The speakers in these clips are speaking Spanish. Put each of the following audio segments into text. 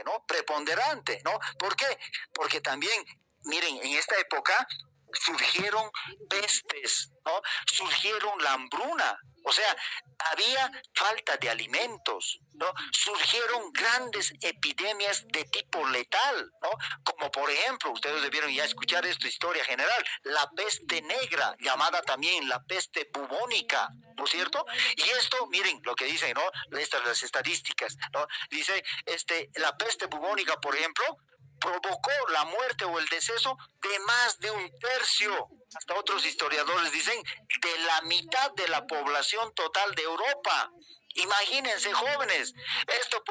¿no? Preponderante, ¿no? ¿Por qué? Porque también, miren, en esta época surgieron pestes, ¿no? Surgieron la hambruna, o sea, había falta de alimentos, ¿no? Surgieron grandes epidemias de tipo letal, ¿no? Como por ejemplo, ustedes debieron ya escuchar esta historia general, la peste negra, llamada también la peste bubónica, ¿no es cierto? Y esto, miren lo que dicen, ¿no? Estas las estadísticas, ¿no? Dice, la peste bubónica, por ejemplo, provocó la muerte o el deceso de más de un tercio, hasta otros historiadores dicen, de la mitad de la población total de Europa. Imagínense, jóvenes, esto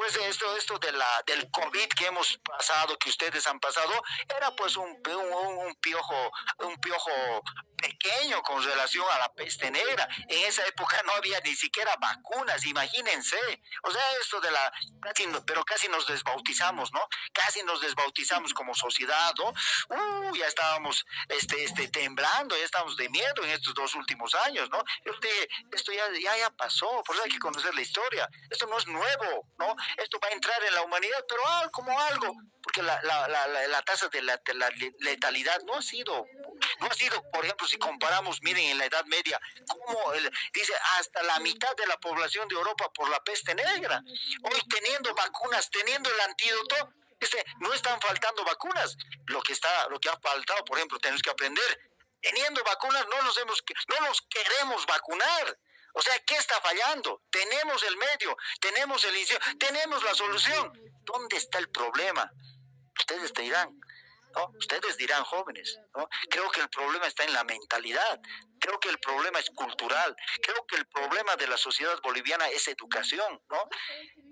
del COVID que hemos pasado, que ustedes han pasado, era pues un piojo pequeño con relación a la peste negra. En esa época no había ni siquiera vacunas, imagínense. O sea, pero casi nos desbautizamos, ¿no? Casi nos desbautizamos como sociedad, ¿no? Ya estábamos temblando, ya estábamos de miedo en estos 2 últimos años, ¿no? Yo dije, esto ya pasó, por eso hay que conocer la historia. Esto no es nuevo, ¿no? Esto va a entrar en la humanidad, pero como algo, porque la tasa de la letalidad no ha sido, por ejemplo, si comparamos, miren, en la Edad Media, dice hasta la mitad de la población de Europa por la peste negra. Hoy teniendo vacunas, teniendo el antídoto, no están faltando vacunas. Lo que ha faltado, por ejemplo, tenemos que aprender. Teniendo vacunas no nos queremos vacunar. O sea, ¿qué está fallando? Tenemos el medio, tenemos el inicio, tenemos la solución. ¿Dónde está el problema? Ustedes te dirán, ¿no? Ustedes dirán, jóvenes, ¿no? Creo que el problema está en la mentalidad, creo que el problema es cultural, creo que el problema de la sociedad boliviana es educación, ¿no?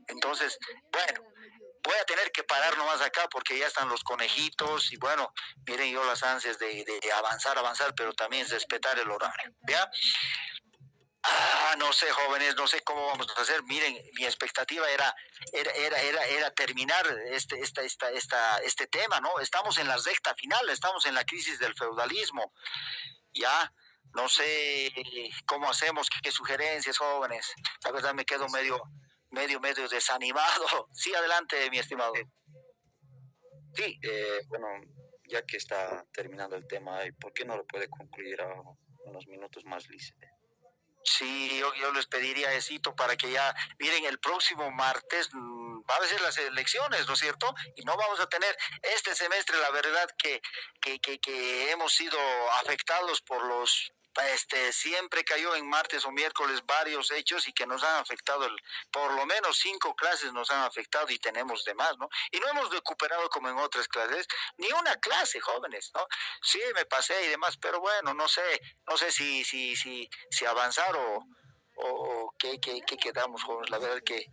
Entonces, bueno, voy a tener que parar nomás acá porque ya están los conejitos y bueno, miren yo las ansias de avanzar, pero también respetar el horario, ¿ya? No sé, jóvenes, no sé cómo vamos a hacer. Miren, mi expectativa era terminar este tema, ¿no? Estamos en la recta final, estamos en la crisis del feudalismo. Ya, no sé cómo hacemos, qué sugerencias, jóvenes. La verdad me quedo medio desanimado. Sí, adelante, mi estimado. Sí, bueno, ya que está terminando el tema, ¿por qué no lo puede concluir a unos minutos más, Lice? Sí, yo les pediría esito para que ya, miren, el próximo martes va a ser las elecciones, ¿no es cierto? Y no vamos a tener este semestre, la verdad que hemos sido afectados por siempre cayó en martes o miércoles varios hechos y que nos han afectado, por lo menos 5 clases nos han afectado y tenemos de más, ¿no? Y no hemos recuperado como en otras clases, ni una clase, jóvenes, ¿no? Sí, me pasé y demás, pero bueno, no sé si avanzar o qué quedamos, jóvenes. La verdad que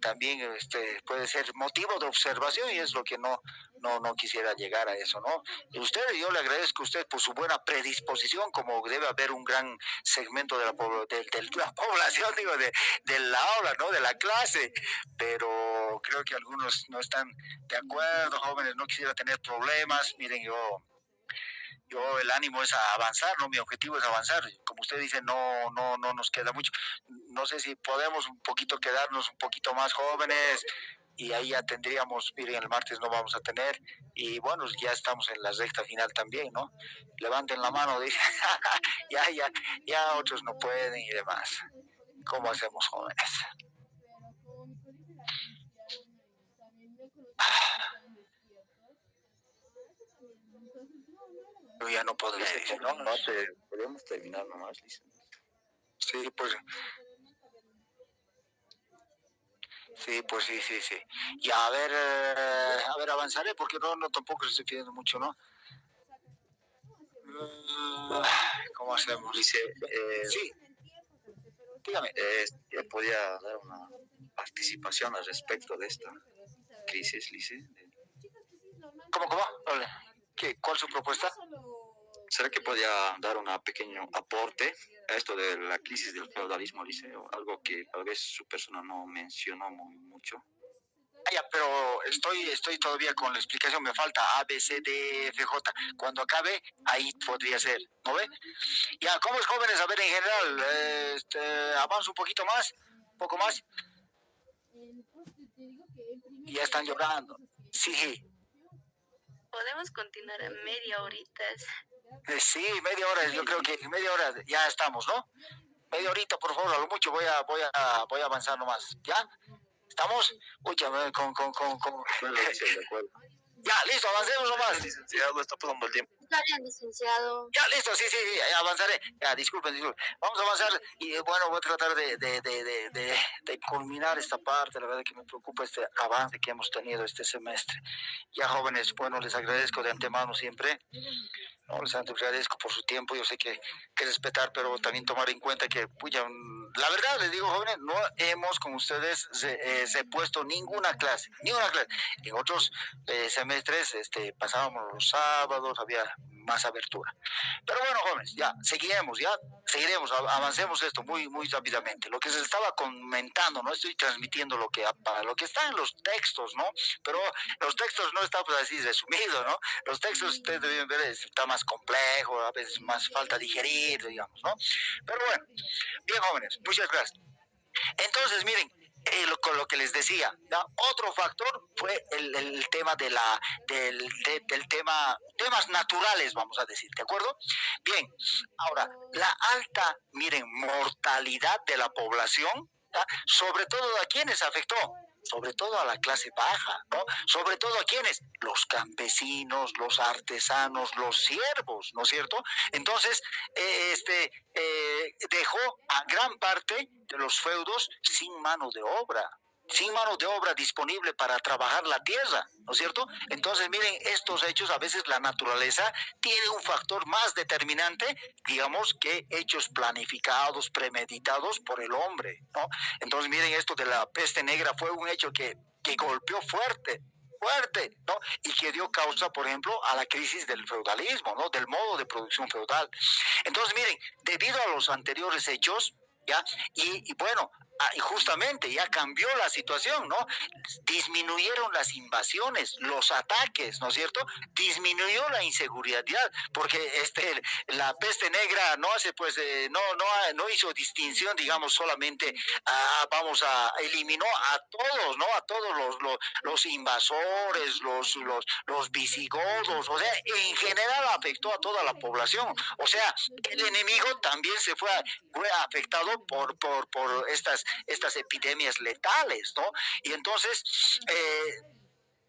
también puede ser motivo de observación y es lo que no quisiera llegar a eso, ¿no? Y yo le agradezco a usted por su buena predisposición, como debe haber un gran segmento de la población, digo, del aula, ¿no? De la clase, pero creo que algunos no están de acuerdo, jóvenes, no quisiera tener problemas. Miren, yo el ánimo es a avanzar, ¿no? Mi objetivo es avanzar. Como usted dice, no nos queda mucho. No sé si podemos un poquito quedarnos un poquito más jóvenes y ahí ya tendríamos, miren, el martes no vamos a tener y bueno, ya estamos en la recta final también, ¿no? Levanten la mano, dice, ya otros no pueden y demás. ¿Cómo hacemos, jóvenes? Yo ya no podría decir, ¿no? Podemos terminar nomás, Lice. Sí, pues. Sí. Y a ver, avanzaré porque no tampoco estoy pidiendo mucho, ¿no? ¿Cómo hacemos? Lice, sí, dígame. ¿Podría dar una participación al respecto de esta crisis, Lice? ¿Cómo? ¿Cuál es su propuesta? ¿Será que podría dar un pequeño aporte a esto de la crisis del feudalismo, Liceo? Algo que tal vez su persona no mencionó mucho. Pero estoy todavía con la explicación, me falta A, B, C, D, F, J. Cuando acabe, ahí podría ser, ¿no ve? Ya, ¿cómo es, jóvenes? A ver, en general, avanzo un poco más. Ya están llorando. Sí, Podemos continuar a media horita. sí, media hora, yo creo que en media hora ya estamos, ¿no? Media horita, por favor, a lo mucho voy a avanzar nomás, ¿ya? ¿Estamos? Pucha, Bueno, sí, de acuerdo. Ya, listo, avancemos nomás. Licenciado, está pasando el tiempo. Está bien, licenciado. Ya, listo, sí, avanzaré. Ya, disculpen. Vamos a avanzar y bueno, voy a tratar de culminar esta parte. La verdad que me preocupa este avance que hemos tenido este semestre. Ya, jóvenes, bueno, les agradezco de antemano siempre. No, les agradezco por su tiempo. Yo sé que respetar, pero también tomar en cuenta que, puya, la verdad, les digo, jóvenes, no hemos con ustedes se puesto ninguna clase. En otros semestres pasábamos los sábados, había más abertura. Pero bueno, jóvenes, ya, seguiremos, avancemos esto muy rápidamente. Lo que se estaba comentando, no estoy transmitiendo para lo que está en los textos, ¿no? Pero los textos no están pues así resumidos, ¿no? Los textos ustedes deben ver, está más complejo, a veces más falta digerir, digamos, ¿no? Pero bueno, bien, jóvenes, muchas gracias. Entonces, miren, con lo que les decía, ¿ya? Otro factor fue el tema del tema, temas naturales, vamos a decir, ¿de acuerdo? Bien, ahora, la alta, miren, mortalidad de la población, ¿ya? Sobre todo a quienes afectó, sobre todo a la clase baja, ¿no? Sobre todo a quienes, los campesinos, los artesanos, los siervos, ¿no es cierto? Entonces, dejó a gran parte de los feudos sin mano de obra disponible para trabajar la tierra, ¿no es cierto? Entonces, miren, estos hechos, a veces la naturaleza tiene un factor más determinante, digamos, que hechos planificados, premeditados por el hombre, ¿no? Entonces, miren, esto de la peste negra fue un hecho que golpeó fuerte, ¿no? Y que dio causa, por ejemplo, a la crisis del feudalismo, ¿no? Del modo de producción feudal. Entonces, miren, debido a los anteriores hechos, ¿ya? Y bueno, y justamente ya cambió la situación, ¿no? Disminuyeron las invasiones, los ataques, ¿no es cierto? Disminuyó la inseguridad, porque la peste negra no hace, pues, no hizo distinción, digamos, solamente eliminó a todos, ¿no? A todos los invasores, los visigodos, o sea, en general afectó a toda la población. O sea, el enemigo también fue afectado por estas epidemias letales, ¿no? Y entonces,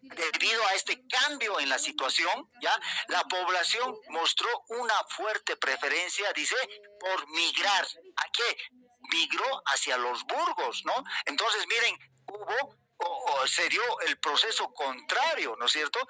debido a este cambio en la situación, ya la población mostró una fuerte preferencia, dice, por migrar. ¿A qué? Migró hacia los burgos, ¿no? Entonces, miren, se dio el proceso contrario, ¿no es cierto?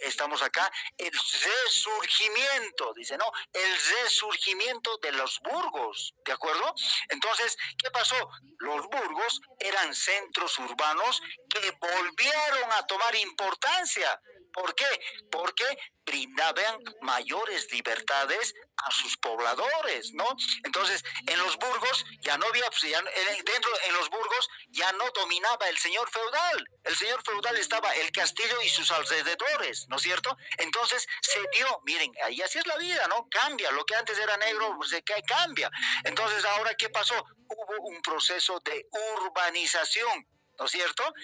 Estamos acá, el resurgimiento, dice, ¿no? El resurgimiento de los burgos, ¿de acuerdo? Entonces, ¿qué pasó? Los burgos eran centros urbanos que volvieron a tomar importancia. ¿Por qué? Porque brindaban mayores libertades a sus pobladores, ¿no? Entonces, en los burgos ya no había, pues, en los burgos ya no dominaba el señor feudal. El señor feudal estaba el castillo y sus alrededores, ¿no es cierto? Entonces se dio, miren, ahí así es la vida, ¿no? Cambia, lo que antes era negro, pues cambia. Entonces, ahora, ¿qué pasó? Hubo un proceso de urbanización, ¿no es cierto?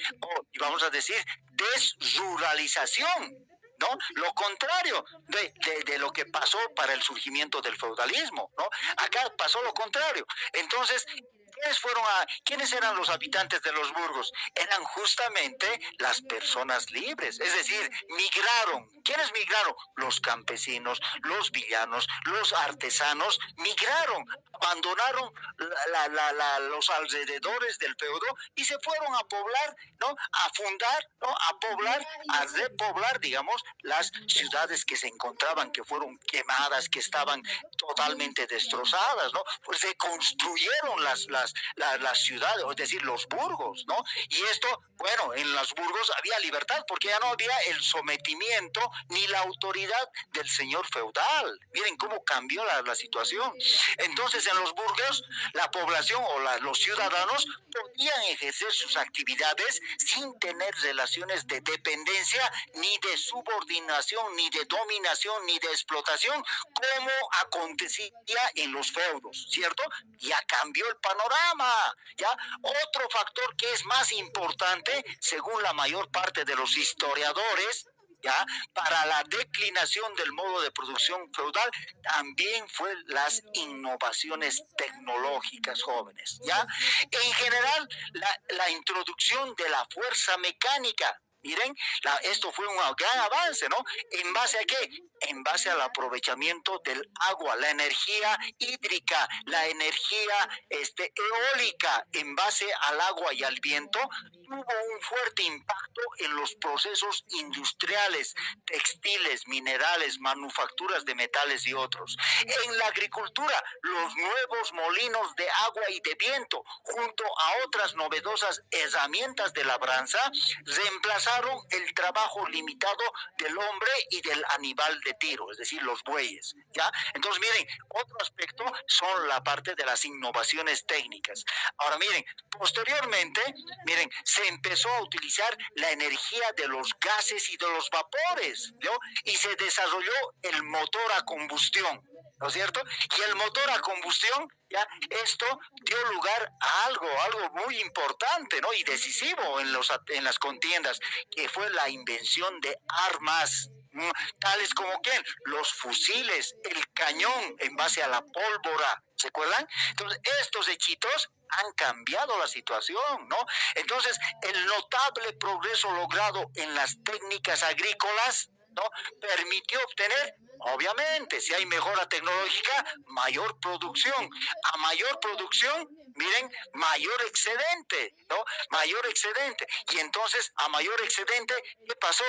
Y vamos a decir, desruralización, ¿no? Lo contrario de lo que pasó para el surgimiento del feudalismo, ¿no? Acá pasó lo contrario. Entonces, ¿quiénes eran los habitantes de los burgos? Eran justamente las personas libres, es decir, migraron. ¿Quiénes migraron? Los campesinos, los villanos, los artesanos migraron, abandonaron los alrededores del feudo y se fueron a poblar, ¿no? A fundar, ¿no? A poblar, a repoblar, digamos, las ciudades que se encontraban, que fueron quemadas, que estaban totalmente destrozadas, ¿no? Pues se construyeron las ciudades, es decir, los burgos, ¿no? Y esto, bueno, en los burgos había libertad porque ya no había el sometimiento ni la autoridad del señor feudal. Miren cómo cambió la situación. Entonces, en los burgos, la población o los ciudadanos podían ejercer sus actividades sin tener relaciones de dependencia, ni de subordinación, ni de dominación, ni de explotación, como acontecía en los feudos, ¿cierto? Ya cambió el panorama. derrama, ¿ya? Otro factor que es más importante, según la mayor parte de los historiadores, ¿ya? Para la declinación del modo de producción feudal también fue las innovaciones tecnológicas, jóvenes, ¿ya? En general, la introducción de la fuerza mecánica. Miren, esto fue un gran avance, ¿no? ¿En base a qué? En base al aprovechamiento del agua, la energía hídrica, la energía eólica, en base al agua y al viento, tuvo un fuerte impacto en los procesos industriales, textiles, minerales, manufacturas de metales y otros. En la agricultura, los nuevos molinos de agua y de viento, junto a otras novedosas herramientas de labranza, reemplazaron el trabajo limitado del hombre y del animal de tiro, es decir, los bueyes, ¿ya? Entonces, miren, otro aspecto son la parte de las innovaciones técnicas. Ahora, miren, posteriormente, miren, se empezó a utilizar la energía de los gases y de los vapores, ¿no? Y se desarrolló el motor a combustión, ¿no es cierto? Y el motor a combustión, ya, esto dio lugar a algo muy importante, ¿no? Y decisivo en las contiendas, que fue la invención de armas, tales como ¿quién? Los fusiles, el cañón en base a la pólvora, ¿se acuerdan? Entonces, estos hechitos han cambiado la situación, ¿no? Entonces, el notable progreso logrado en las técnicas agrícolas, ¿no? Permitió obtener, obviamente, si hay mejora tecnológica, mayor producción. A mayor producción, miren, mayor excedente, ¿no? Mayor excedente. Y entonces, a mayor excedente, ¿qué pasó?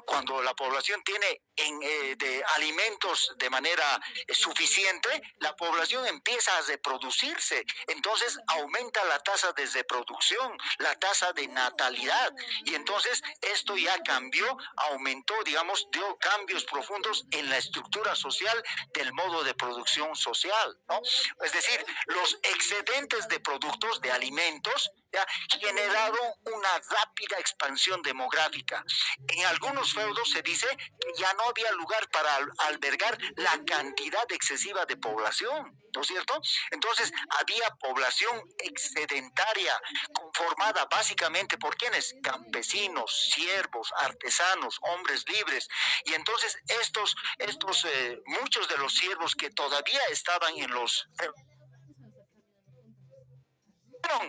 Cuando la población tiene de alimentos de manera suficiente, la población empieza a reproducirse. Entonces aumenta la tasa de reproducción, la tasa de natalidad. Y entonces esto ya cambió, aumentó, digamos, dio cambios profundos en la estructura social del modo de producción social, ¿no? Es decir, los excedentes de productos, de alimentos, ya generaron una rápida expansión demográfica. En algunos feudos se dice que ya no había lugar para albergar la cantidad excesiva de población, ¿no es cierto? Entonces había población excedentaria, conformada básicamente por ¿quiénes? Campesinos, siervos, artesanos, hombres libres. Y entonces muchos de los siervos que todavía estaban en los ¿no?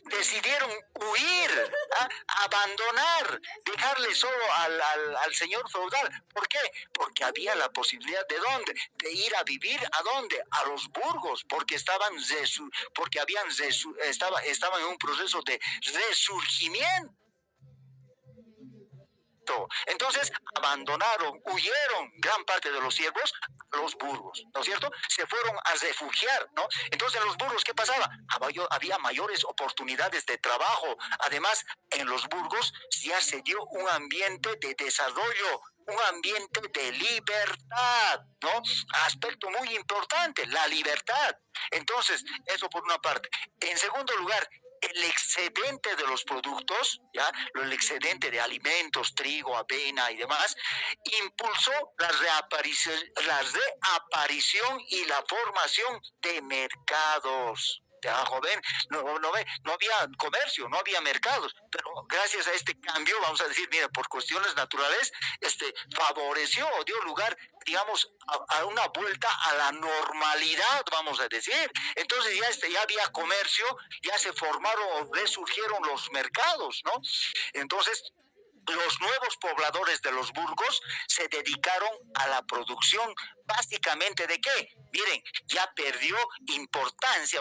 Decidieron huir, ¿ah? Abandonar, dejarle solo al señor feudal. ¿Por qué? Porque había la posibilidad de dónde, de ir a vivir a dónde, a los burgos, porque estaban en un proceso de resurgimiento. Entonces abandonaron, huyeron gran parte de los siervos a los burgos, ¿no es cierto? Se fueron a refugiar, ¿no? Entonces en los burgos, ¿qué pasaba? Había mayores oportunidades de trabajo. Además, en los burgos ya se dio un ambiente de desarrollo, un ambiente de libertad, ¿no? Aspecto muy importante, la libertad. Entonces, eso por una parte. En segundo lugar, el excedente de los productos, ¿ya? El excedente de alimentos, trigo, avena y demás, impulsó la reaparición y la formación de mercados. Joven, no había comercio, no había mercados, pero gracias a este cambio, vamos a decir, mira, por cuestiones naturales, favoreció, dio lugar, digamos, a una vuelta a la normalidad, vamos a decir. Entonces ya había comercio, ya se formaron o resurgieron los mercados, ¿no? Entonces, los nuevos pobladores de los burgos se dedicaron a la producción, básicamente, ¿de qué? Miren, ya perdió importancia,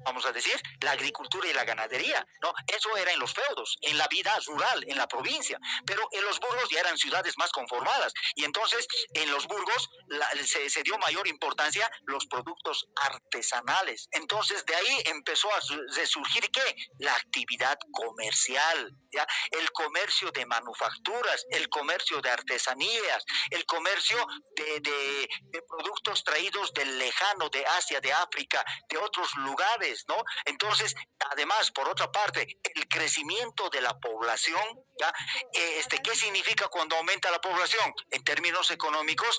vamos a decir, la agricultura y la ganadería, ¿no? Eso era en los feudos, en la vida rural, en la provincia, pero en los burgos ya eran ciudades más conformadas, y entonces en los burgos se dio mayor importancia los productos artesanales. Entonces de ahí empezó a resurgir, ¿qué? La actividad comercial, ¿ya? El comercio de manufacturas, el comercio de artesanías, el comercio de productos traídos del lejano, de Asia, de África, de otros lugares, locales, ¿no? Entonces, además, por otra parte, el crecimiento de la población, ¿ya? ¿Qué significa cuando aumenta la población? En términos económicos,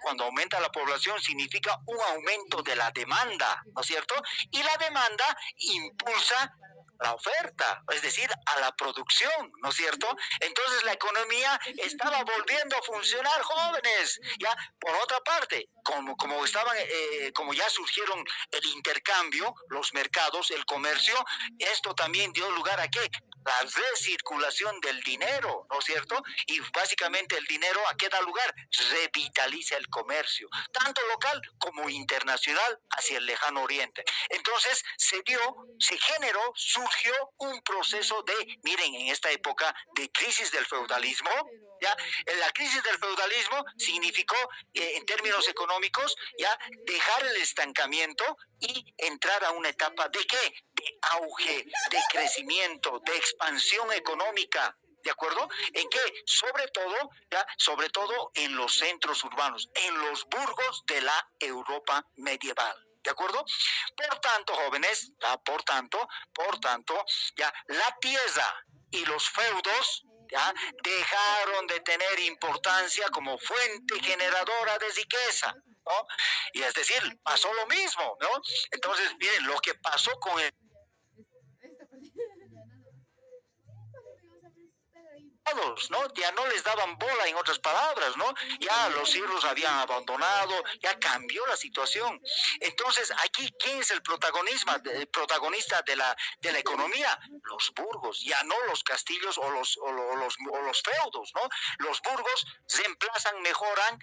cuando aumenta la población significa un aumento de la demanda, ¿no es cierto? Y la demanda impulsa la oferta, es decir, a la producción, ¿no es cierto? Entonces la economía estaba volviendo a funcionar, jóvenes, ¿ya? Por otra parte, como ya surgieron el intercambio, los mercados, el comercio, esto también dio lugar a ¿qué? La recirculación del dinero, ¿no es cierto? Y básicamente el dinero, ¿a qué da lugar? Revitaliza el comercio, tanto local como internacional hacia el lejano oriente. Entonces se generó, surgió un proceso de, miren, en esta época de crisis del feudalismo, ¿ya? La crisis del feudalismo significó, en términos económicos, ya dejar el estancamiento y entrar a una etapa de ¿qué? De auge, de crecimiento, de expansión económica. ¿De acuerdo? ¿En qué? Sobre todo en los centros urbanos, en los burgos de la Europa medieval. ¿De acuerdo? Por tanto, jóvenes, ya, por tanto, ya, la tierra y los feudos, ya, dejaron de tener importancia como fuente generadora de riqueza, ¿no? Y es decir, pasó lo mismo, ¿no? Entonces, miren, lo que pasó con el ¿no? Ya no les daban bola, en otras palabras, ¿no? Ya los siglos habían abandonado, ya cambió la situación. Entonces, aquí, ¿quién es el protagonista de la economía? Los burgos, ya no los castillos o los feudos, ¿no? Los burgos reemplazan, mejoran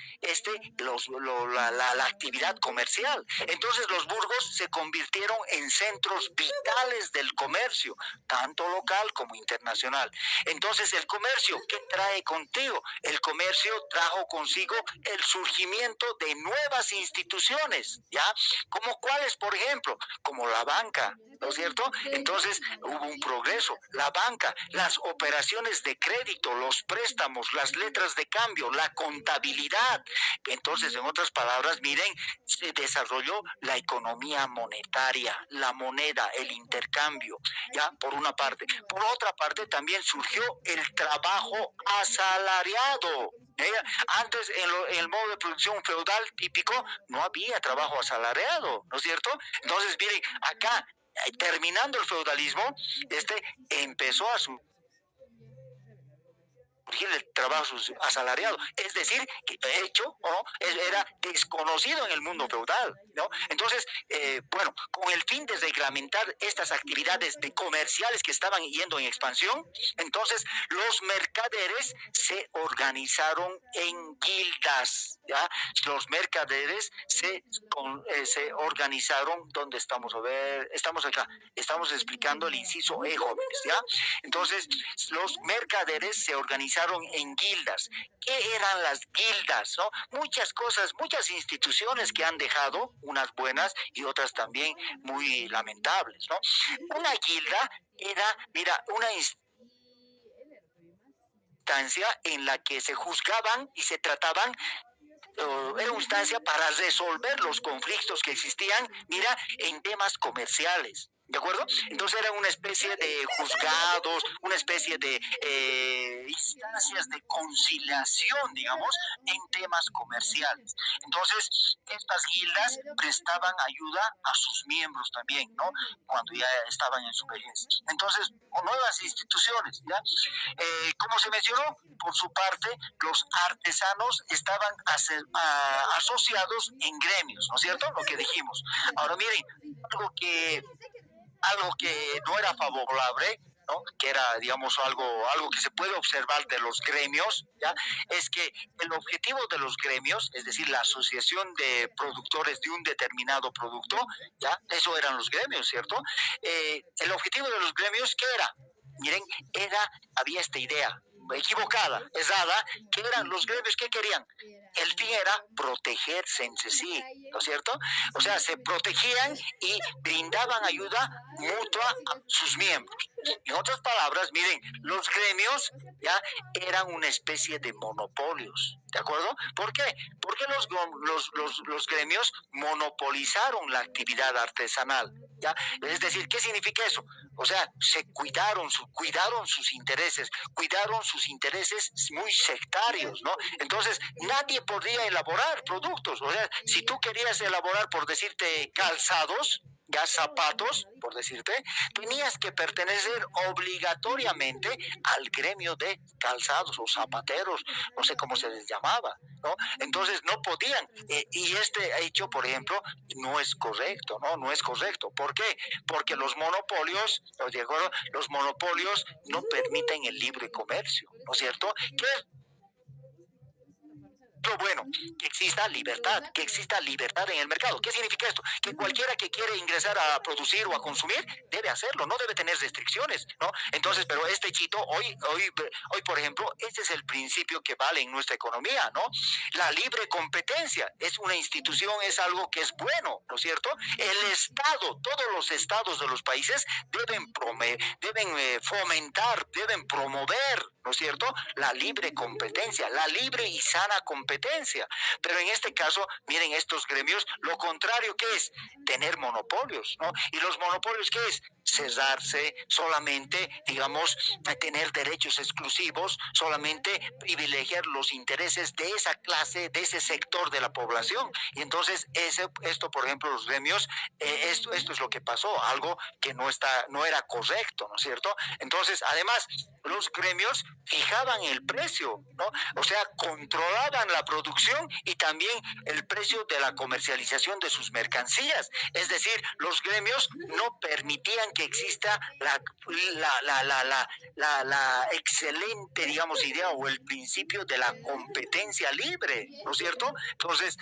la actividad comercial. Entonces, los burgos se convirtieron en centros vitales del comercio, tanto local como internacional. Entonces, el comercio, ¿qué trae contigo? El comercio trajo consigo el surgimiento de nuevas instituciones, ¿ya? ¿Como cuáles, por ejemplo? Como la banca, ¿no es cierto? Entonces hubo un progreso. La banca, las operaciones de crédito, los préstamos, las letras de cambio, la contabilidad. Entonces, en otras palabras, miren, se desarrolló la economía monetaria, la moneda, el intercambio, ¿ya? Por una parte. Por otra parte, también surgió el trabajo asalariado. Antes, en el modo de producción feudal típico, no había trabajo asalariado, ¿no es cierto? Entonces, miren, acá, terminando el feudalismo, empezó a surgir el trabajo asalariado, es decir, que de hecho, ¿no? Era desconocido en el mundo feudal, ¿no? Entonces, bueno, con el fin de reglamentar estas actividades comerciales que estaban yendo en expansión, entonces los mercaderes se organizaron en guildas, ¿ya? Los mercaderes se organizaron, ¿dónde estamos? A ver, estamos acá, estamos explicando el inciso E, jóvenes, ¿ya? Entonces, los mercaderes se organizaron en guildas. ¿Qué eran las guildas? ¿No? Muchas cosas, muchas instituciones que han dejado, unas buenas y otras también muy lamentables, ¿no? Una guilda era, mira, una instancia en la que se juzgaban y se trataban, era una instancia para resolver los conflictos que existían, mira, en temas comerciales. ¿De acuerdo? Entonces era una especie de juzgados, una especie de instancias de conciliación, digamos, en temas comerciales. Entonces, estas guildas prestaban ayuda a sus miembros también, ¿no? Cuando ya estaban en su vejez. Entonces, nuevas instituciones, ¿ya? Como se mencionó, por su parte, los artesanos estaban asociados en gremios, ¿no es cierto? Lo que dijimos. Ahora miren, algo que no era favorable, ¿no? Que era, digamos, algo que se puede observar de los gremios, ¿ya? Es que el objetivo de los gremios, es decir, la asociación de productores de un determinado producto, ¿ya? Eso eran los gremios, ¿cierto? El objetivo de los gremios, ¿qué era? Miren, había esta idea equivocada, errada, que eran los gremios que querían. El fin era protegerse entre sí, ¿no es cierto? O sea, se protegían y brindaban ayuda mutua a sus miembros. En otras palabras, miren, los gremios ya eran una especie de monopolios, ¿de acuerdo? ¿Por qué? Porque los gremios monopolizaron la actividad artesanal. ¿ya? Es decir, ¿qué significa eso? O sea, se cuidaron sus intereses muy sectarios, ¿no? Entonces, nadie podía elaborar productos. O sea, si tú querías elaborar, por decirte, calzados, ya zapatos, por decirte, tenías que pertenecer obligatoriamente al gremio de calzados o zapateros, no sé cómo se les llamaba, ¿no? Entonces no podían, y este hecho, por ejemplo, no es correcto, ¿no? No es correcto. ¿Por qué? Porque los monopolios, ¿de acuerdo? Los monopolios no permiten el libre comercio, ¿no es cierto? ¿Qué es lo bueno? Que exista libertad en el mercado. ¿Qué significa esto? Que cualquiera que quiere ingresar a producir o a consumir debe hacerlo, no debe tener restricciones, ¿no? Entonces, pero este chito, hoy, por ejemplo, este es el principio que vale en nuestra economía, ¿no? La libre competencia es una institución, es algo que es bueno, ¿no es cierto? El Estado, todos los estados de los países deben fomentar, deben promover, ¿no es cierto? La libre competencia, la libre y sana competencia. Pero en este caso, miren, estos gremios, lo contrario que es tener monopolios, ¿no? Y los monopolios, ¿qué es? Cerrarse, solamente, digamos, tener derechos exclusivos, solamente privilegiar los intereses de esa clase, de ese sector de la población. Y entonces, esto, por ejemplo, los gremios, esto es lo que pasó, algo que no era correcto, ¿no es cierto? Entonces, además, los gremios fijaban el precio, ¿no? O sea, controlaban la producción y también el precio de la comercialización de sus mercancías. Es decir, los gremios no permitían que exista la excelente, digamos, idea o el principio de la competencia libre, ¿no es cierto? Entonces,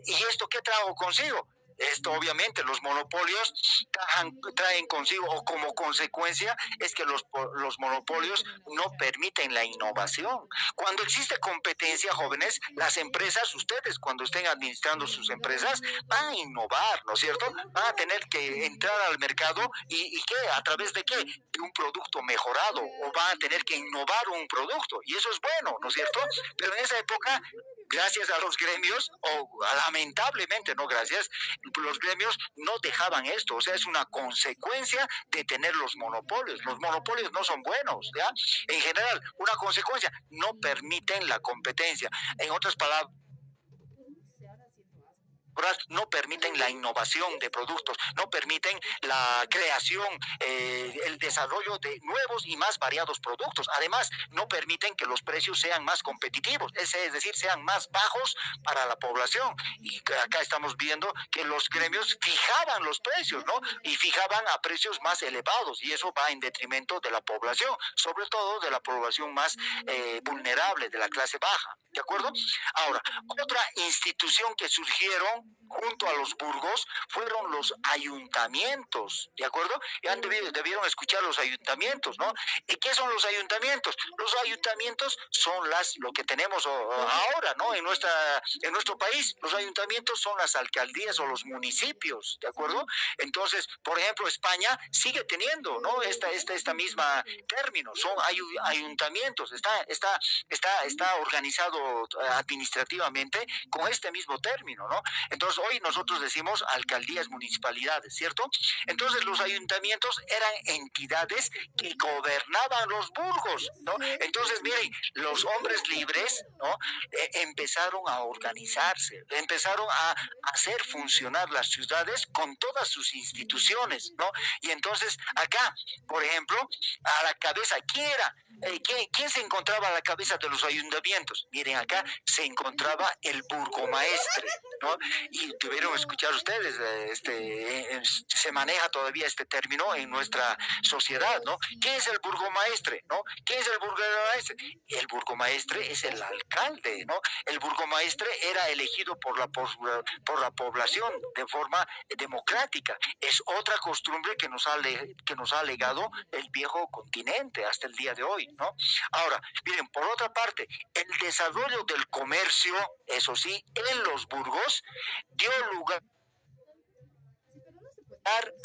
¿y esto qué trajo consigo? Esto obviamente los monopolios traen consigo o como consecuencia es que los monopolios no permiten la innovación. Cuando existe competencia, jóvenes, las empresas, ustedes cuando estén administrando sus empresas, van a innovar, ¿no es cierto? Van a tener que entrar al mercado y ¿qué? ¿A través de qué? De un producto mejorado o van a tener que innovar un producto y eso es bueno, ¿no es cierto? Pero en esa época gracias a los gremios, o lamentablemente no gracias, los gremios no dejaban esto, o sea, es una consecuencia de tener los monopolios. Los monopolios no son buenos, ¿ya? En general, una consecuencia, no permiten la competencia. En otras palabras, no permiten la innovación de productos, no permiten la creación, el desarrollo de nuevos y más variados productos. Además, no permiten que los precios sean más competitivos, es decir, sean más bajos para la población. Y acá estamos viendo que los gremios fijaban los precios, ¿no? Y fijaban a precios más elevados y eso va en detrimento de la población, sobre todo de la población más vulnerable, de la clase baja. ¿De acuerdo? Ahora, otra institución que surgieron junto a los burgos fueron los ayuntamientos, ¿de acuerdo? Ya debieron escuchar los ayuntamientos, ¿no? ¿Y qué son los ayuntamientos? Los ayuntamientos son lo que tenemos ahora, ¿no? En nuestro país, los ayuntamientos son las alcaldías o los municipios, ¿de acuerdo? Entonces, por ejemplo, España sigue teniendo, ¿no? Esta misma término, son ayuntamientos, está organizado administrativamente con este mismo término, ¿no? Entonces, hoy nosotros decimos alcaldías, municipalidades, ¿cierto? Entonces, los ayuntamientos eran entidades que gobernaban los burgos, ¿no? Entonces, miren, los hombres libres, ¿no? Empezaron a organizarse, empezaron a hacer funcionar las ciudades con todas sus instituciones, ¿no? Y entonces, acá, por ejemplo, a la cabeza, ¿quién era? ¿Quién se encontraba a la cabeza de los ayuntamientos? Miren, acá se encontraba el burgomaestre, ¿no? Y tuvieron que escuchar ustedes, se maneja todavía este término en nuestra sociedad, ¿no? ¿Quién es el burgomaestre, no? ¿Quién es el burgomaestre? El burgomaestre es el alcalde, ¿no? El burgomaestre era elegido por la población de forma democrática. Es otra costumbre que nos ha legado el viejo continente hasta el día de hoy, ¿no? Ahora, miren, por otra parte, el desarrollo del comercio, eso sí, en los burgos, dio lugar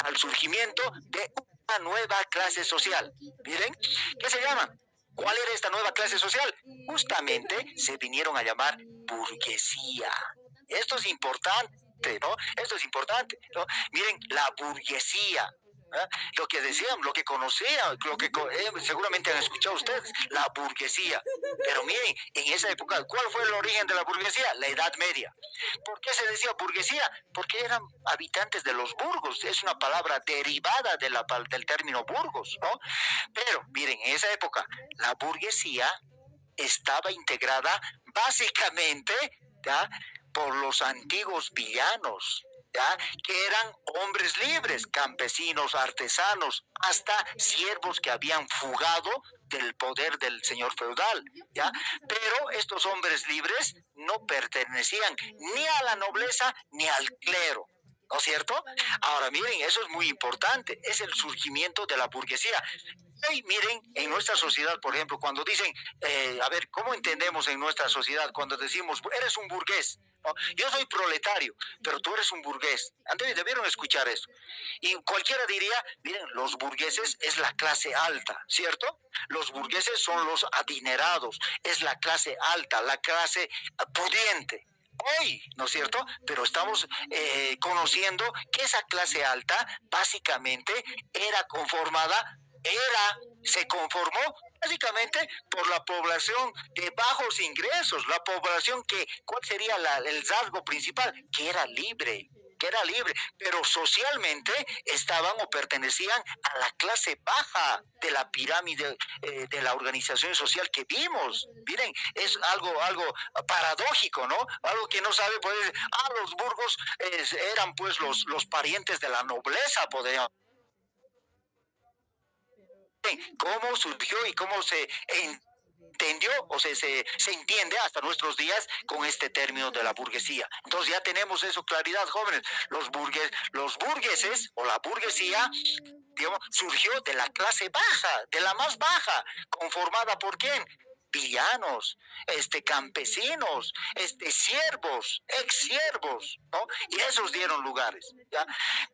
al surgimiento de una nueva clase social. Miren, ¿qué se llama? ¿Cuál era esta nueva clase social? Justamente se vinieron a llamar burguesía. Esto es importante. ¿no? Esto es importante, ¿no? Miren, la burguesía, ¿eh? Lo que decían, lo que conocían, seguramente han escuchado ustedes, la burguesía. Pero miren, en esa época, ¿cuál fue el origen de la burguesía? La Edad Media. ¿Por qué se decía burguesía? Porque eran habitantes de los burgos, es una palabra derivada del término burgos, ¿no? Pero miren, en esa época, la burguesía estaba integrada básicamente, ¿ya?, por los antiguos villanos, ¿ya?, que eran hombres libres, campesinos, artesanos, hasta siervos que habían fugado del poder del señor feudal, ¿ya? Pero estos hombres libres no pertenecían ni a la nobleza ni al clero, ¿no es cierto? Ahora miren, eso es muy importante, es el surgimiento de la burguesía. Y miren, en nuestra sociedad, por ejemplo, cuando dicen, a ver, ¿cómo entendemos en nuestra sociedad cuando decimos, eres un burgués? ¿No? Yo soy proletario, pero tú eres un burgués. Antes debieron escuchar eso. Y cualquiera diría, miren, los burgueses es la clase alta, ¿cierto? Los burgueses son los adinerados, es la clase alta, la clase pudiente. Hoy, ¿no es cierto? Pero estamos conociendo que esa clase alta básicamente se conformó básicamente por la población de bajos ingresos, la población ¿cuál sería el rasgo principal? Que era libre, pero socialmente estaban o pertenecían a la clase baja de la pirámide de la organización social que vimos. Miren, es algo paradójico, ¿no? Algo que no sabe, pues, los burgos eran pues los parientes de la nobleza, podríamos. ¿Cómo surgió y cómo se entendió o se entiende hasta nuestros días con este término de la burguesía? Entonces ya tenemos eso, claridad, jóvenes. Los burgueses o la burguesía, digamos, surgió de la clase baja, de la más baja, conformada por ¿quién? Villanos, campesinos, siervos, ex-siervos, ¿no? Y esos dieron lugares, ¿ya?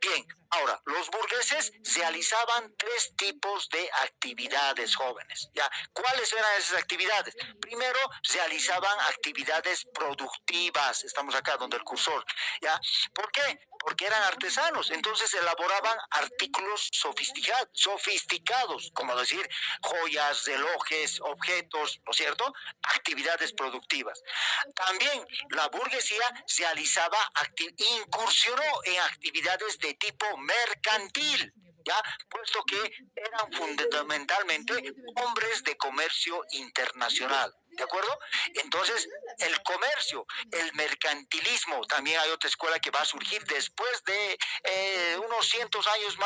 Bien, ahora, los burgueses realizaban tres tipos de actividades, jóvenes, ¿ya? ¿Cuáles eran esas actividades? Primero, realizaban actividades productivas, estamos acá donde el cursor, ¿ya? ¿Por qué? Porque eran artesanos, entonces elaboraban artículos sofisticados, como decir, joyas, relojes, objetos, ¿no es cierto? Actividades productivas. También la burguesía incursionó en actividades de tipo mercantil, ¿ya? Puesto que eran fundamentalmente hombres de comercio internacional. ¿De acuerdo? Entonces, el comercio, el mercantilismo, también hay otra escuela que va a surgir después de unos cientos años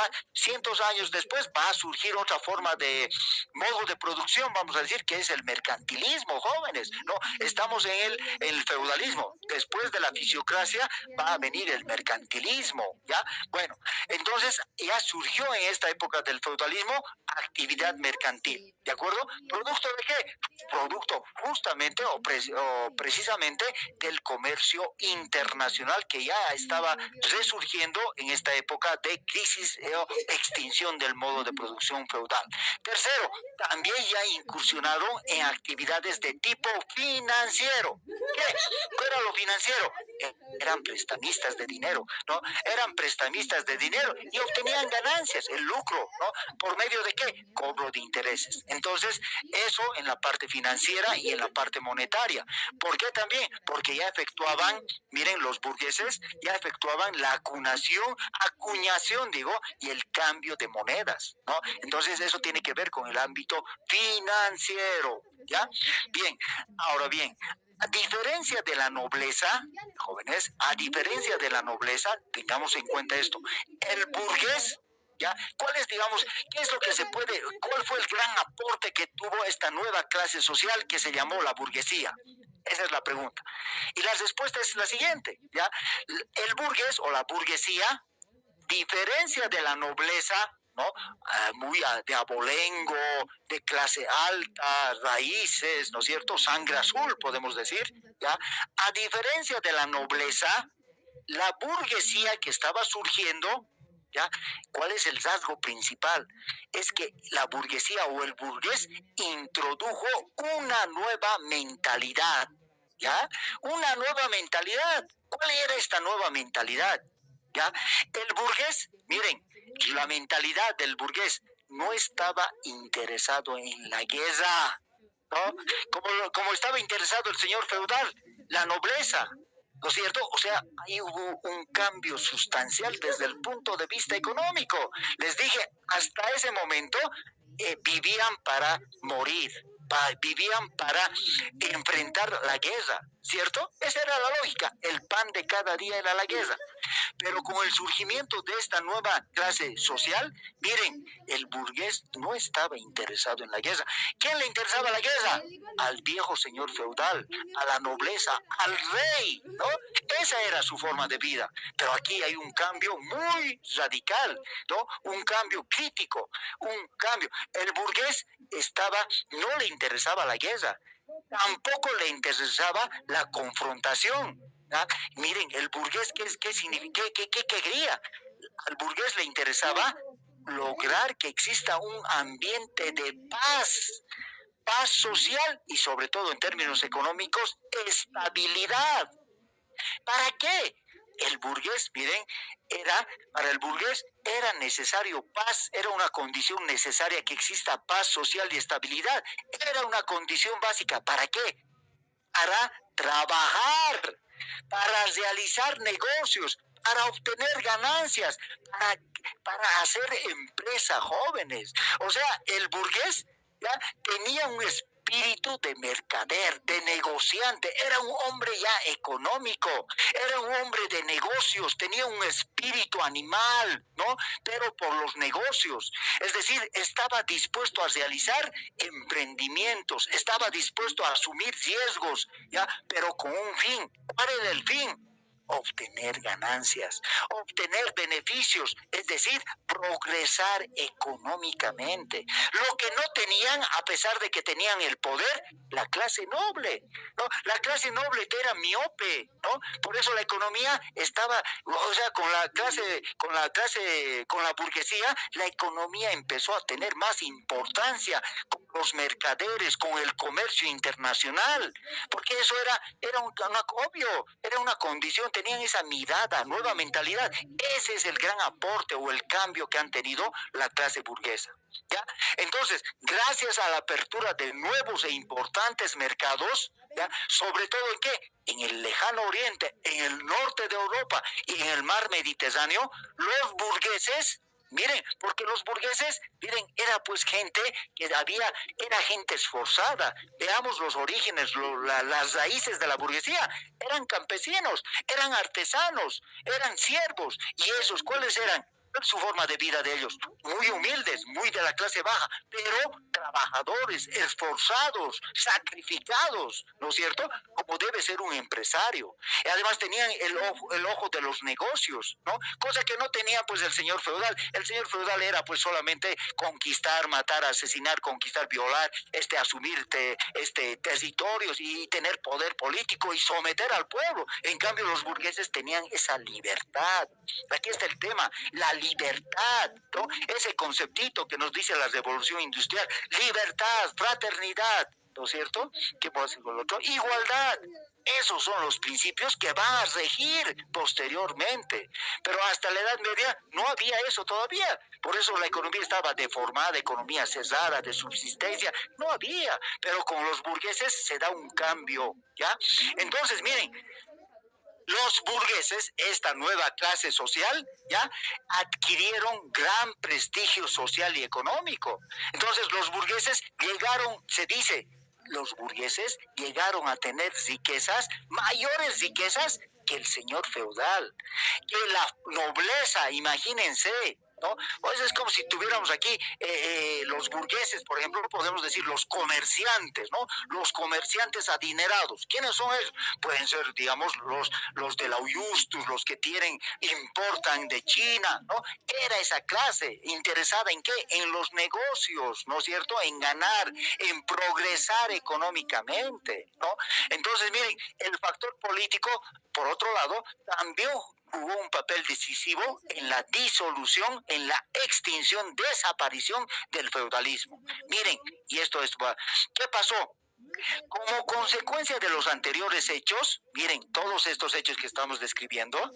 después, va a surgir otra forma de modo de producción, vamos a decir, que es el mercantilismo, jóvenes, ¿no? Estamos en el feudalismo, después de la fisiocracia va a venir el mercantilismo, ¿ya? Bueno, entonces ya surgió en esta época del feudalismo actividad mercantil, ¿de acuerdo? ¿Producto de qué? Producto justamente o precisamente del comercio internacional que ya estaba resurgiendo en esta época de crisis o extinción del modo de producción feudal. Tercero, también ya incursionaron en actividades de tipo financiero. ¿Qué era lo financiero? Eran prestamistas de dinero, ¿no? Eran prestamistas de dinero y obtenían ganancias, el lucro, ¿no? ¿Por medio de qué? Cobro de intereses. Entonces, eso en la parte financiera y en la parte monetaria. ¿Por qué también? Porque ya efectuaban, miren, los burgueses ya efectuaban la acuñación, y el cambio de monedas, ¿no? Entonces, eso tiene que ver con el ámbito financiero, ¿ya? Bien, ahora bien, a diferencia de la nobleza, jóvenes, tengamos en cuenta esto, el burgués, ¿ya? ¿Cuál fue el gran aporte que tuvo esta nueva clase social que se llamó la burguesía? Esa es la pregunta. Y la respuesta es la siguiente, ¿ya? El burgués o la burguesía, diferencia de la nobleza, ¿no? Muy de abolengo, de clase alta, raíces, ¿no es cierto? Sangre azul, podemos decir, ¿ya? A diferencia de la nobleza, la burguesía que estaba surgiendo, ¿ya? ¿Cuál es el rasgo principal? Es que la burguesía o el burgués introdujo una nueva mentalidad. ¿ya? Una nueva mentalidad. ¿Cuál era esta nueva mentalidad? ¿Ya? El burgués, miren, la mentalidad del burgués no estaba interesado en la guerra, ¿no? Como estaba interesado el señor feudal, la nobleza, ¿no es cierto? O sea, ahí hubo un cambio sustancial desde el punto de vista económico. Les dije, hasta ese momento vivían para morir, vivían para enfrentar la guerra, ¿cierto? Esa era la lógica, el pan de cada día era la guerra. Pero con el surgimiento de esta nueva clase social, miren, el burgués no estaba interesado en la guerra. ¿Quién le interesaba la guerra? Al viejo señor feudal, a la nobleza, al rey, ¿no? Esa era su forma de vida. Pero aquí hay un cambio muy radical, ¿no? Un cambio crítico, un cambio. El burgués no le interesaba la guerra, tampoco le interesaba la confrontación. ¿Ah? Miren, el burgués, ¿qué significa? ¿Qué quería? Al burgués le interesaba lograr que exista un ambiente de paz, paz social y sobre todo en términos económicos, estabilidad. ¿Para qué? El burgués, miren, para el burgués era necesario paz, era una condición necesaria que exista paz social y estabilidad. Era una condición básica. ¿Para qué? Para trabajar, para realizar negocios, para obtener ganancias, para hacer empresa jóvenes. O sea, el burgués ya tenía un espíritu de mercader, de negociante, era un hombre ya económico, era un hombre de negocios, tenía un espíritu animal, ¿no? Pero por los negocios, es decir, estaba dispuesto a realizar emprendimientos, estaba dispuesto a asumir riesgos, ¿ya? Pero con un fin. ¿Cuál era el fin? Obtener ganancias, obtener beneficios, es decir, progresar económicamente. Lo que no tenían, a pesar de que tenían el poder, la clase noble, ¿no? La clase noble que era miope, ¿no? Por eso la economía estaba, o sea, con la burguesía, la economía empezó a tener más importancia con los mercaderes, con el comercio internacional, porque eso obvio, era una condición, tenían esa mirada, nueva mentalidad. Ese es el gran aporte o el cambio que han tenido la clase burguesa. ¿Ya? Entonces, gracias a la apertura de nuevos e importantes mercados, ¿ya? Sobre todo en qué? En el lejano oriente, en el norte de Europa y en el mar Mediterráneo, los burgueses, miren, porque los burgueses, miren, era pues gente era gente esforzada. Veamos los orígenes, las raíces de la burguesía. Eran campesinos, eran artesanos, eran siervos. ¿Y esos cuáles eran? Su forma de vida de ellos, muy humildes, muy de la clase baja, pero trabajadores, esforzados, sacrificados, ¿no es cierto? Como debe ser un empresario. Y además tenían el ojo de los negocios, ¿no? Cosa que no tenía pues el señor feudal. El señor feudal era pues solamente conquistar, matar, asesinar, conquistar, violar, asumir territorios y tener poder político y someter al pueblo. En cambio los burgueses tenían esa libertad. Aquí está el tema, la libertad, ¿no? Ese conceptito que nos dice la revolución industrial, libertad, fraternidad, ¿no es cierto? ¿Qué puedo decir con lo otro? Igualdad. Esos son los principios que van a regir posteriormente. Pero hasta la Edad Media no había eso todavía. Por eso la economía estaba deformada, economía cerrada, de subsistencia. No había. Pero con los burgueses se da un cambio, ¿ya? Entonces, miren, los burgueses, esta nueva clase social, ya adquirieron gran prestigio social y económico. Entonces los burgueses se dice, los burgueses llegaron a tener riquezas, mayores riquezas que el señor feudal, que la nobleza, imagínense, ¿no? Pues es como si tuviéramos aquí los burgueses, por ejemplo, podemos decir los comerciantes, ¿no? Los comerciantes adinerados. ¿Quiénes son ellos? Pueden ser, digamos, los de la Justus, los que importan de China, ¿no? Era esa clase interesada en qué? En los negocios, ¿no es cierto? En ganar, en progresar económicamente, ¿no? Entonces, miren, el factor político, por otro lado, también jugó un papel decisivo en la disolución, en la extinción, desaparición del feudalismo. Miren, ¿qué pasó? Como consecuencia de los anteriores hechos, miren, todos estos hechos que estamos describiendo,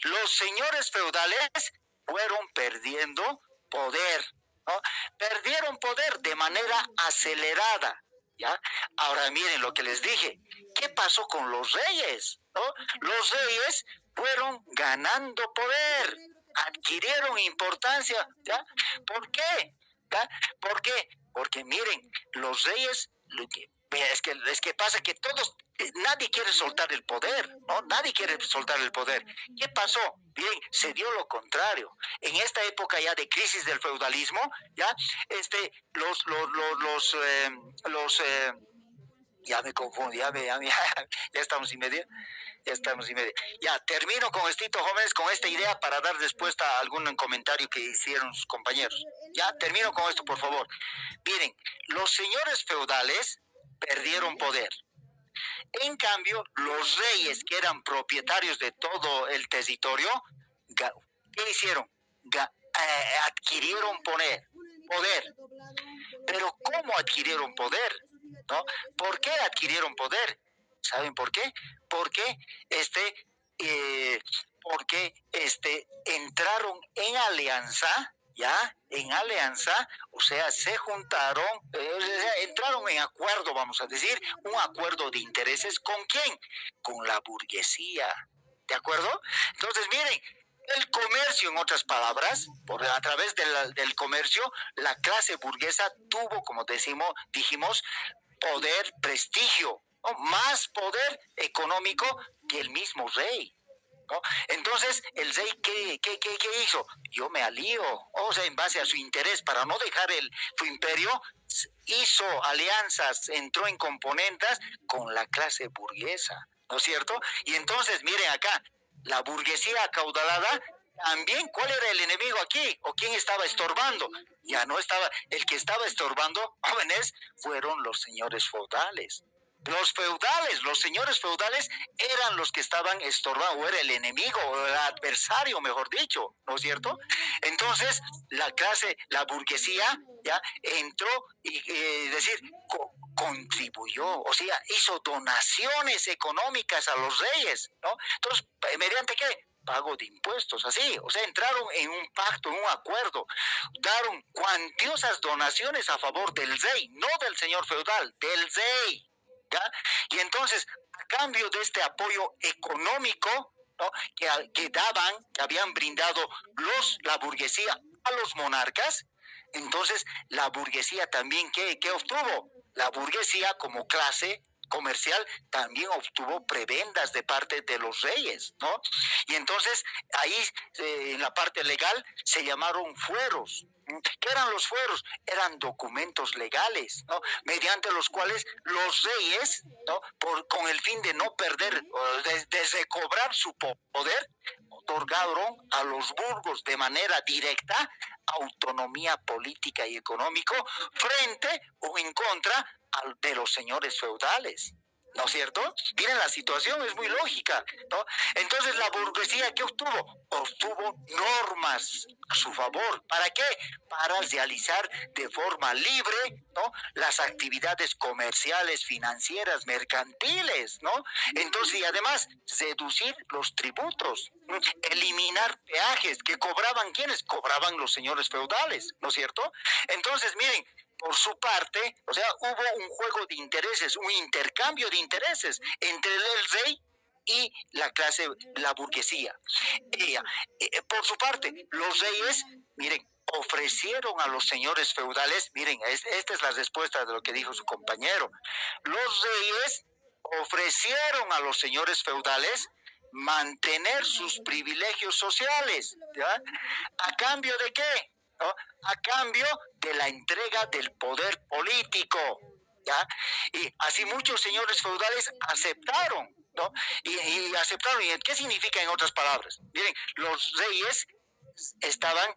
los señores feudales fueron perdiendo poder, ¿no? Perdieron poder de manera acelerada, ¿ya? Ahora miren lo que les dije. ¿Qué pasó con los reyes? ¿No? Los reyes fueron ganando poder, adquirieron importancia, ¿ya? ¿Por qué? ¿Ya? ¿Por qué? Porque miren, los reyes, es que pasa que todos, nadie quiere soltar el poder, ¿no? Nadie quiere soltar el poder. ¿Qué pasó? Bien, se dio lo contrario. En esta época ya de crisis del feudalismo, ya, ya me confundo, ya estamos y media. Ya estamos y media. Ya, termino con esto, jóvenes, con esta idea para dar respuesta a algún comentario que hicieron sus compañeros. Ya, termino con esto, por favor. Miren, los señores feudales perdieron poder. En cambio, los reyes, que eran propietarios de todo el territorio, ¿qué hicieron? Adquirieron poder. Pero ¿cómo adquirieron poder? ¿No? ¿Por qué adquirieron poder? ¿Saben por qué? Porque entraron en alianza, ¿ya? En alianza, o sea, se juntaron, entraron en acuerdo, vamos a decir, un acuerdo de intereses. ¿Con quién? Con la burguesía, ¿de acuerdo? Entonces, miren, el comercio, en otras palabras, a través del comercio, la clase burguesa tuvo, como dijimos, poder, prestigio, ¿no? Más poder económico que el mismo rey, ¿no? Entonces, el rey, ¿qué hizo? Yo me alío, o sea, en base a su interés, para no dejar su imperio, hizo alianzas, entró en componendas con la clase burguesa, ¿no es cierto? Y entonces, miren acá, la burguesía acaudalada, también, ¿cuál era el enemigo aquí? ¿O quién estaba estorbando? Ya no estaba, el que estaba estorbando, jóvenes, fueron los señores feudales. Los señores feudales eran los que estaban estorbando, o era el enemigo, o el adversario, mejor dicho, ¿no es cierto? Entonces, la burguesía, ya entró y contribuyó, o sea, hizo donaciones económicas a los reyes, ¿no? Entonces, ¿mediante qué? Pago de impuestos, así, o sea, entraron en un pacto, en un acuerdo, daron cuantiosas donaciones a favor del rey, no del señor feudal, del rey, ¿ya? Y entonces, a cambio de este apoyo económico, ¿no? que habían brindado la burguesía a los monarcas, entonces la burguesía también, ¿qué obtuvo? La burguesía como clase comercial también obtuvo prebendas de parte de los reyes, ¿no? Y entonces ahí en la parte legal se llamaron fueros. ¿Qué eran los fueros? Eran documentos legales, ¿no? Mediante los cuales los reyes, ¿no? Con el fin de no perder, de recobrar su poder, otorgaron a los burgos de manera directa autonomía política y económico frente o en contra de los señores feudales, ¿no es cierto? Miren, la situación es muy lógica, ¿no? Entonces, la burguesía, ¿qué obtuvo? Obtuvo normas a su favor. ¿Para qué? Para realizar de forma libre, ¿no? Las actividades comerciales, financieras, mercantiles, ¿no? Entonces, y además, reducir los tributos, eliminar peajes que cobraban, ¿quiénes? Cobraban los señores feudales, ¿no es cierto? Entonces, miren, por su parte, o sea, hubo un juego de intereses, un intercambio de intereses entre el rey y la burguesía. Por su parte, los reyes, miren, ofrecieron a los señores feudales, miren, esta es la respuesta de lo que dijo su compañero, los reyes ofrecieron a los señores feudales mantener sus privilegios sociales, ¿ya? ¿A cambio de qué? ¿No? A cambio de la entrega del poder político, ¿ya? Y así muchos señores feudales aceptaron, ¿no? Y aceptaron. ¿Y qué significa en otras palabras? Miren, los reyes estaban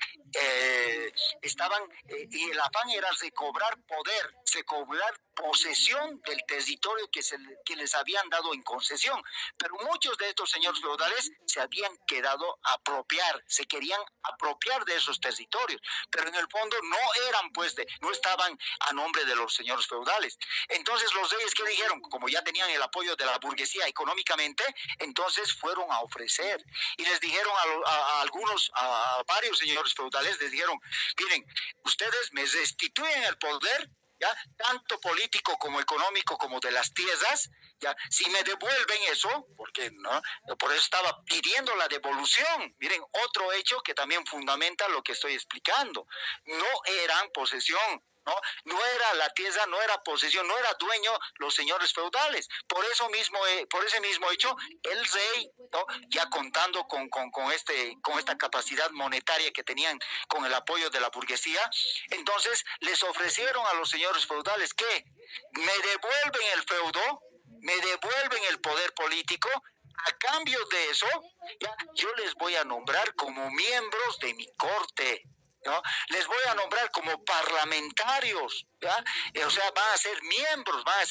y el afán era recobrar poder, se cobrar posesión del territorio que les habían dado en concesión. Pero muchos de estos señores feudales se habían quedado a apropiar, se querían apropiar de esos territorios, pero en el fondo no eran, pues, no estaban a nombre de los señores feudales. Entonces los reyes, ¿qué dijeron? Como ya tenían el apoyo de la burguesía económicamente, entonces fueron a ofrecer y les dijeron a varios señores feudales, les dijeron, miren, ustedes me restituyen el poder, ¿ya? Tanto político como económico como de las tierras, ¿ya? Si me devuelven eso, porque no, por eso estaba pidiendo la devolución. Miren, otro hecho que también fundamenta lo que estoy explicando. No eran posesión, ¿no? No era la tierra, no era posesión, no era dueño los señores feudales. Por ese mismo hecho, el rey, ¿no? Ya contando con esta capacidad monetaria que tenían con el apoyo de la burguesía, entonces les ofrecieron a los señores feudales que me devuelven el feudo, me devuelven el poder político. A cambio de eso, ya, yo les voy a nombrar como miembros de mi corte, ¿no? Les voy a nombrar como parlamentarios, ¿ya? O sea, van a ser miembros, van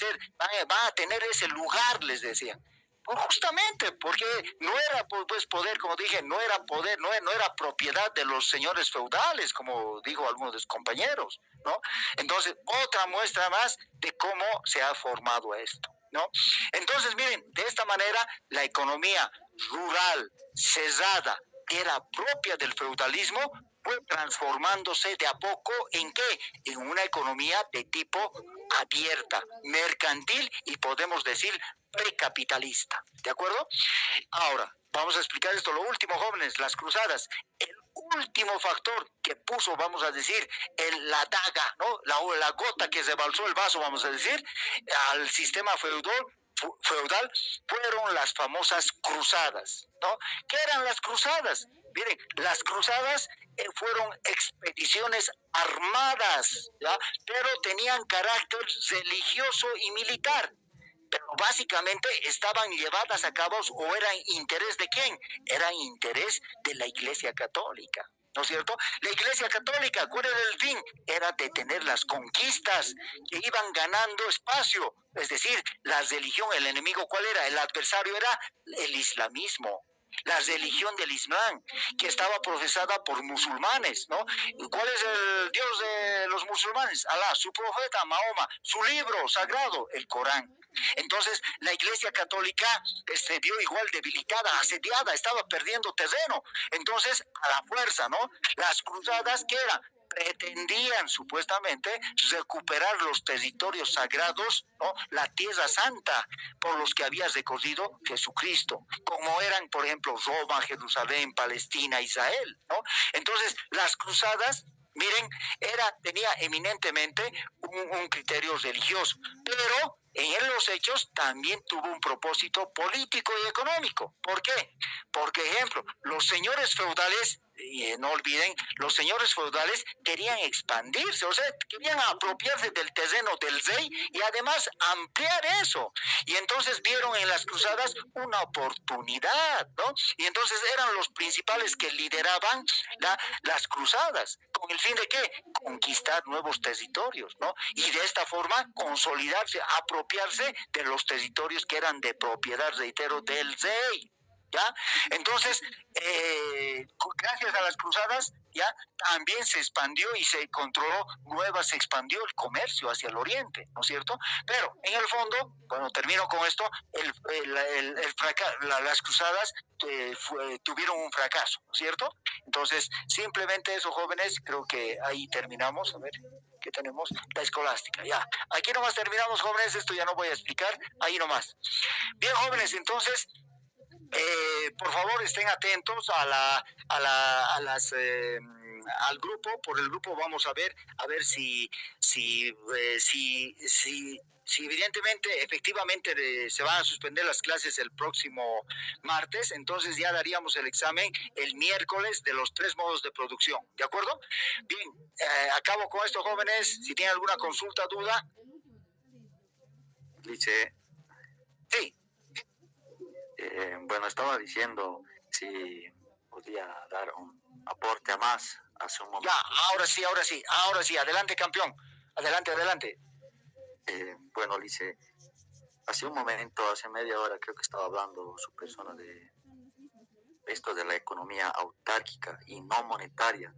a tener ese lugar, les decían. Pues justamente porque no era, pues, poder, como dije, no era poder, no era propiedad de los señores feudales, como digo algunos de los compañeros, ¿no? Entonces, otra muestra más de cómo se ha formado esto, ¿no? Entonces, miren, de esta manera la economía rural, cerrada, que era propia del feudalismo, fue transformándose de a poco ¿en qué? En una economía de tipo abierta, mercantil y podemos decir precapitalista, ¿de acuerdo? Ahora, vamos a explicar esto, lo último, jóvenes, las cruzadas. El último factor que puso, vamos a decir, la daga, ¿no? La gota que rebalsó el vaso, vamos a decir, al sistema feudal fueron las famosas cruzadas, ¿no? ¿Qué eran las cruzadas? Miren, las cruzadas fueron expediciones armadas, ¿ya? Pero tenían carácter religioso y militar. Pero básicamente estaban llevadas a cabo o eran interés de quién? Eran interés de la Iglesia Católica, ¿no es cierto? La Iglesia Católica, ¿cuál era el fin? Era detener las conquistas que iban ganando espacio, es decir, la religión, el enemigo, ¿cuál era? El adversario era el islamismo. La religión del Islam, que estaba profesada por musulmanes, ¿no? ¿Cuál es el Dios de los musulmanes? Alá, su profeta, Mahoma, su libro sagrado, el Corán. Entonces, la Iglesia Católica se vio igual debilitada, asediada, estaba perdiendo terreno. Entonces, a la fuerza, ¿no? Las cruzadas, ¿qué era? Pretendían supuestamente recuperar los territorios sagrados, ¿no? La tierra santa por los que había recorrido Jesucristo, como eran, por ejemplo, Roma, Jerusalén, Palestina, Israel, ¿no? Entonces, las cruzadas, miren, tenía eminentemente un criterio religioso, pero en los hechos también tuvo un propósito político y económico. ¿Por qué? Porque, ejemplo, los señores feudales, no olviden, los señores feudales querían expandirse, o sea, querían apropiarse del terreno del rey y además ampliar eso. Y entonces vieron en las cruzadas una oportunidad, ¿no? Y entonces eran los principales que lideraban las cruzadas. ¿Con el fin de qué? Conquistar nuevos territorios, ¿no? Y de esta forma consolidarse, apropiarse de los territorios que eran de propiedad, reitero, del rey. ¿Ya? Entonces, gracias a las cruzadas, ya también se expandió y se controló se expandió el comercio hacia el oriente, ¿no es cierto? Pero en el fondo, bueno, termino con esto, las cruzadas tuvieron un fracaso, ¿no es cierto? Entonces, simplemente eso, jóvenes, creo que ahí terminamos. A ver, ¿qué tenemos? La escolástica, ya. Aquí nomás terminamos, jóvenes, esto ya no voy a explicar, ahí nomás. Bien, jóvenes, entonces, por favor estén atentos al grupo. Por el grupo vamos a ver si evidentemente, efectivamente se van a suspender las clases el próximo martes, entonces ya daríamos el examen el miércoles de los 3 modos de producción, ¿de acuerdo? Bien, acabo con esto, jóvenes. Si tienen alguna consulta, duda. Dice, sí. Bueno, estaba diciendo si podía dar un aporte a más a su momento. Ya, ahora sí, adelante, campeón, adelante. Bueno, Lice, hace un momento, hace media hora, creo que estaba hablando su persona de esto de la economía autárquica y no monetaria,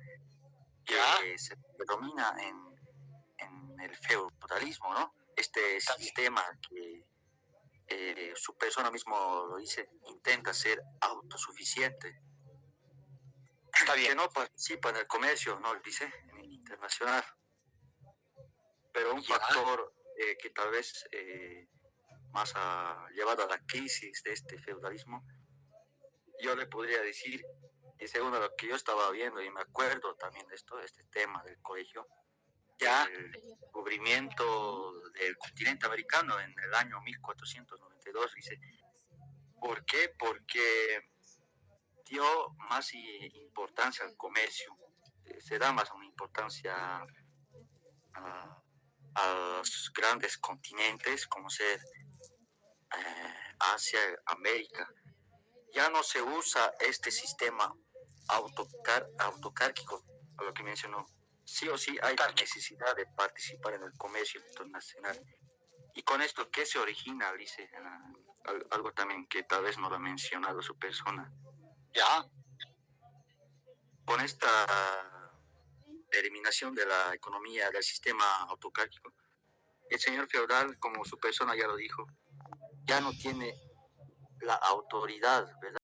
¿Ya? que se predomina en el feudalismo, ¿no? Este sistema que su persona mismo lo dice, intenta ser autosuficiente, Está que bien. no participa en el comercio, no dice, en el internacional, pero un Ya. factor que tal vez más llevado a la crisis de este feudalismo, yo le podría decir, y según lo que yo estaba viendo, y me acuerdo también de esto, este tema del colegio, Ya. el descubrimiento del continente americano en el año 1492, dice, ¿por qué? Porque dio más importancia al comercio, se da más una importancia a, a los grandes continentes como ser Asia, América. Ya no se usa este sistema autocárquico, a lo que mencionó. Sí o sí hay la necesidad de participar en el comercio internacional. Y con esto, ¿qué se origina, dice? Algo también que tal vez no lo ha mencionado su persona. Ya. Con esta eliminación de la economía, del sistema autocárquico, el señor feudal, como su persona ya lo dijo, ya no tiene la autoridad, ¿verdad?